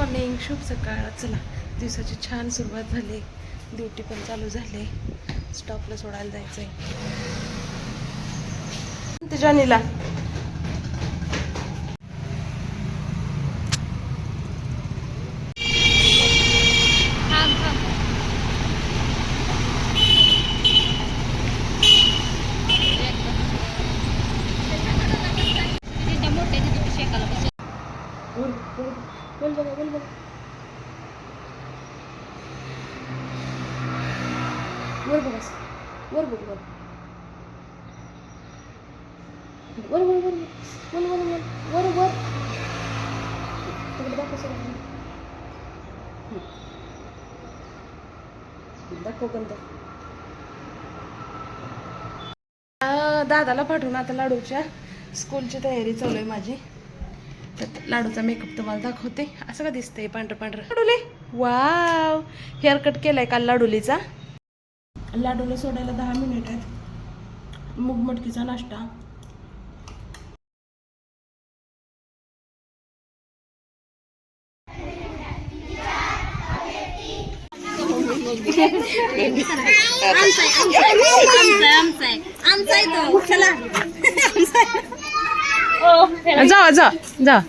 Morning, शुभ सकाळ. चला, दिवसाची छान सुरुवात झाली. ड्युटी पण चालू झाली. स्टॉपला सोडायला जायचंय जानीला. बोल बघा, बोल बघा. वर बघ, वर बघ, वर वर वर वर वर वर वर वर वर तिकडे दाखव सगळं. दाखव गंध. दादाला पाठवून आता लाडूच्या स्कूलची तयारी चालू आहे माझी. तर लाडूचा मेकअप तुम्हाला दाखवते. असं का दिसतंय पांढरं पांढरं. लाडूले वाव, हेअर कट केलाय काल लाडूलीचा. लाडूला सोडायला 10 मिनिट आहेत. मूग मटकीचा नाश्ता. जा जा जा.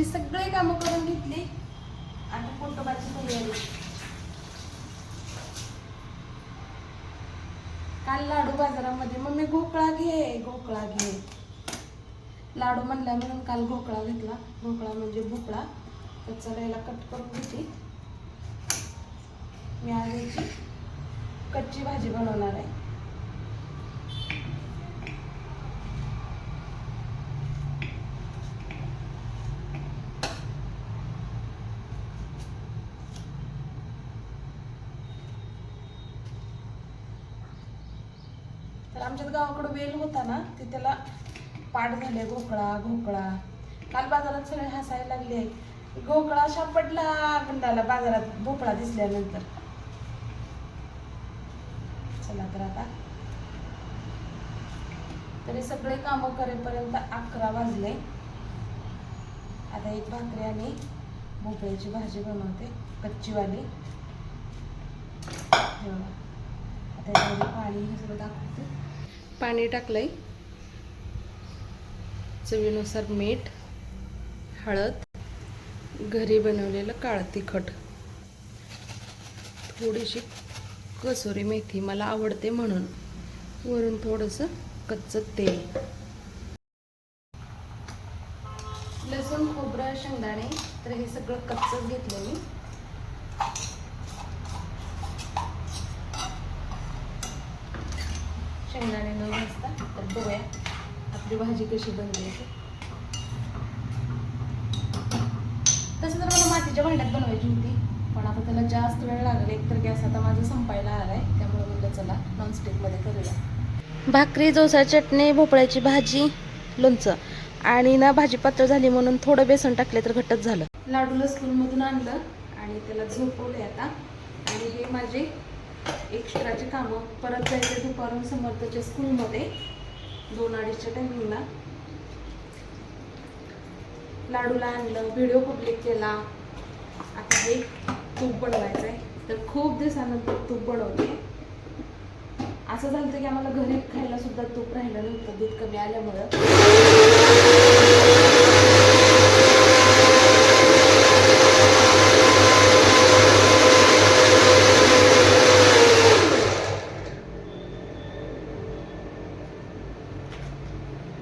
सगळे कामं करून घेतली आणि पोटोबाची तयारी. काल लाडू बाजारामध्ये मम्मी घोकळा घे, घोकळा घे. लाडू म्हणला म्हणून काल घोकळा घेतला. घोकळा म्हणजे भोपळा. तर चला याला कट करून घेते. मी आज याची कच्ची भाजी बनवणार आहे. तर आमच्यात गावाकडे वेल होता ना, ते त्याला पाठ झाले. घोकळा घोकळा. काल बाजारात सगळे हसायला लागले. घोकळा सापडला म्हणताला बाजारात भोपळा दिसल्यानंतर. चला तर आता तरी सगळे कामं करेपर्यंत 11 वाजले. आता एक भाकरी आणि भोपळ्याची भाजी बनवते, कच्चीवाली. आता यामध्ये पाणी हे सगळं दाखवते. पाणी टाकलंय, चवीनुसार मीठ, हळद, घरी बनवलेलं काळं तिखट, थोडीशी कसुरी मेथी मला आवडते म्हणून, वरून थोडंसं कच्चं तेल, लसूण, खोबरं, शेंगदाणे. तर हे सगळं कच्चंच घेतलं मी. शेंगदाणे न भाजता. तर बघूया आपली भाजी कशी बनली. तसं तर मला मातीच्या भांड्यात बनवायची होती, पण आता त्याला जास्त वेळ लागेल. एकतर गॅस आता माझा संपायला आलाय, त्यामुळे म्हणलं चला नॉनस्टिकमध्ये करूया. भाकरी, जोसा, चटणी, भोपळ्याची भाजी, लोणचं. आणि ना भाजी पातळ झाली म्हणून थोडं बेसन टाकले तर घट्टच झालं. लाडूला स्कूलमधून आणलं आणि त्याला झोपवले आता. आणि हे माझे एक्स्ट्राचे कामं. परत जायचे दुपारून समर्थच्या स्कूलमध्ये 2-2:30च्या टायमिंगला. लाडूला आणलं, व्हिडिओ पब्लिक केला. आता हे तूप बनवायचं आहे. तर खूप दिवसानंतर तूप बनवते. असं झालं की आम्हाला घरी खायला सुद्धा तूप राहिलं नव्हतं, दूध कमी आल्यामुळं.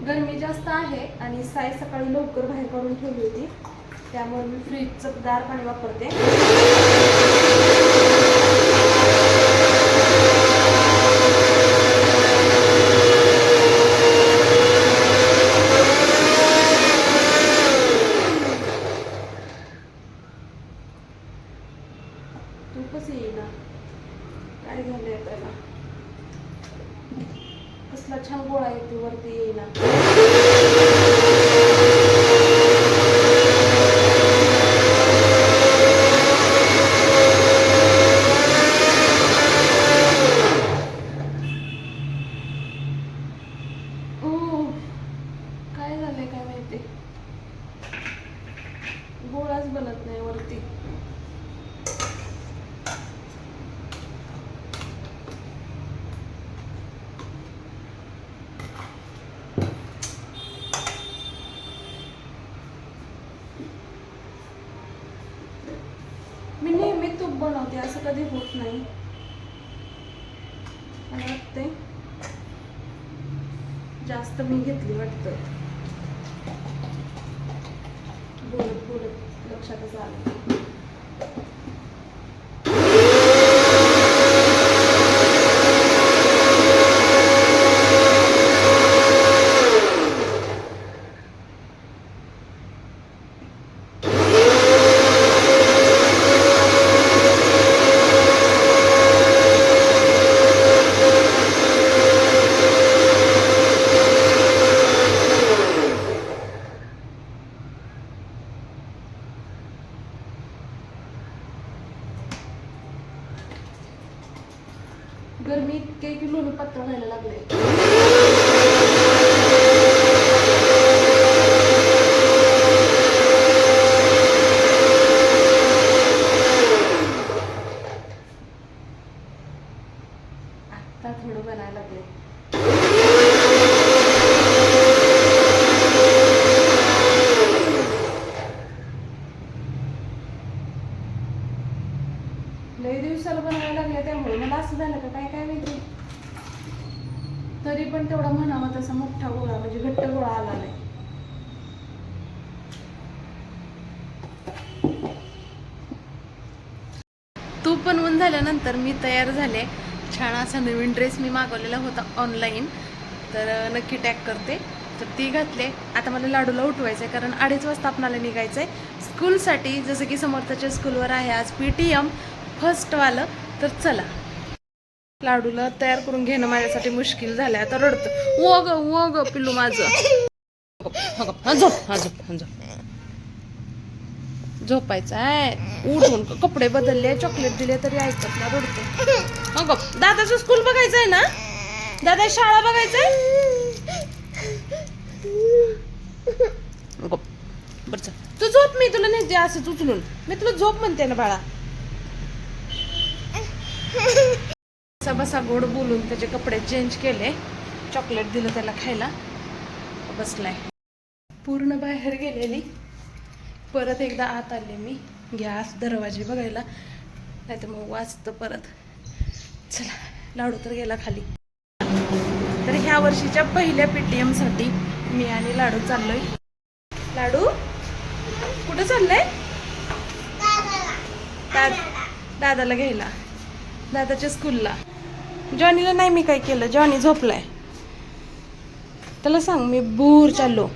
गरमी जास्त आहे आणि साई सकाळी लवकर बाहेर काढून ठेवली होती, त्यामुळे मी फ्रीजचं गार पाणी वापरते. तूपच येईना, काय झालंय त्याला. कसला छान गोळा येतो, वरती येईना. काय झालंय काय माहिती. ते गोळाच बनत नाही वरती. मी नेहमी तूप बनवते, असं कधी होत नाही. मला वाटतंय जास्त मी घेतली वाटतं. बोलत बोलत लक्षातच आलं. गरमी इतके की लोणी पातळ व्हायला लागले. आता थोडं बनायला लागले. लई दिवसाला बनवायला लागले त्यामुळे मला असं झालं का काय काय माहिती. तरी पण तेवढा म्हणावा तसा मोठा गोळा म्हणजे घट्ट गोळा आला नाही. तूप बनवून झाल्यानंतर मी तयार झाले. छान असा नवीन ड्रेस मी मागवलेला होता ऑनलाईन, तर नक्की टॅग करते. तर ती घातले. आता मला लाडूला उठवायचं आहे कारण 2:30 वाजता आपणाला निघायचं आहे स्कूलसाठी. जसं की समर्थाच्या स्कूलवर आहे आज PTM फर्स्टवालं. तर चला, लाडूला तयार करून घेणं माझ्यासाठी मुश्किल झालंय. आता रडतं. वो ग पिल्लू माझं. झोप झोपायचं आहे. उठून कपडे बदलले, चॉकलेट दिले तरी ऐकत ना, रडतो. अगं दादाचं स्कूल बघायचं आहे ना, दादा शाळा बघायचंय. बरं तू झोप, मी तुला नेते असंच उचलून. मी तुला झोप म्हणते ना बाळा. बसा गोड बोलून त्याचे कपडे चेंज केले, चॉकलेट दिलं त्याला खायला, बसलाय. पूर्ण बाहेर गेलेली, परत एकदा आत आले मी गॅस दरवाजे बघायला, नाही तर मग वाचतं परत. चला, लाडू तर गेला खाली. तर ह्या वर्षीच्या पहिल्या PTM साठी मी आणि लाडू चाललोय. लाडू कुठं चाललंय? दादाला घ्यायला, दादाच्या स्कूलला. जॉनीला नाही मी काय केलं, जॉनी झोपलाय. त्याला सांग मी दूर चाललो.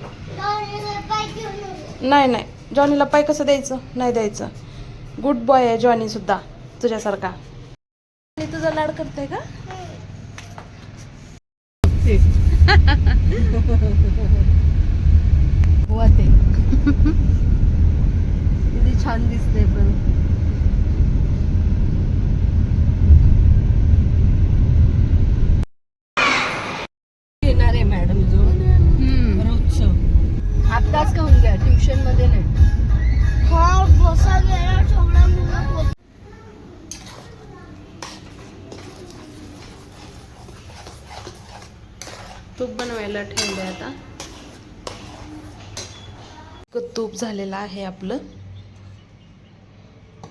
नाही, जॉनीला पाय कसं द्यायचं, नाही द्यायचं. गुड बॉय आहे जॉनी सुद्धा तुझ्यासारखा. तुझा लाड करतोय का? वाते किती छान दिसते. पण येणार आहे मॅडम जो रोजच. आत्ताच खाऊन घ्या, ट्युशन मध्ये नाही. हा बसा गेला सगळा मुलं. तूप बनवायला ठेवलंय आता. तूप झालेलं आहे आपलं,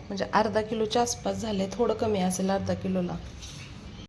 म्हणजे अर्धा किलोच्या आसपास झालंय. थोडं कमी असेल अर्धा किलोला.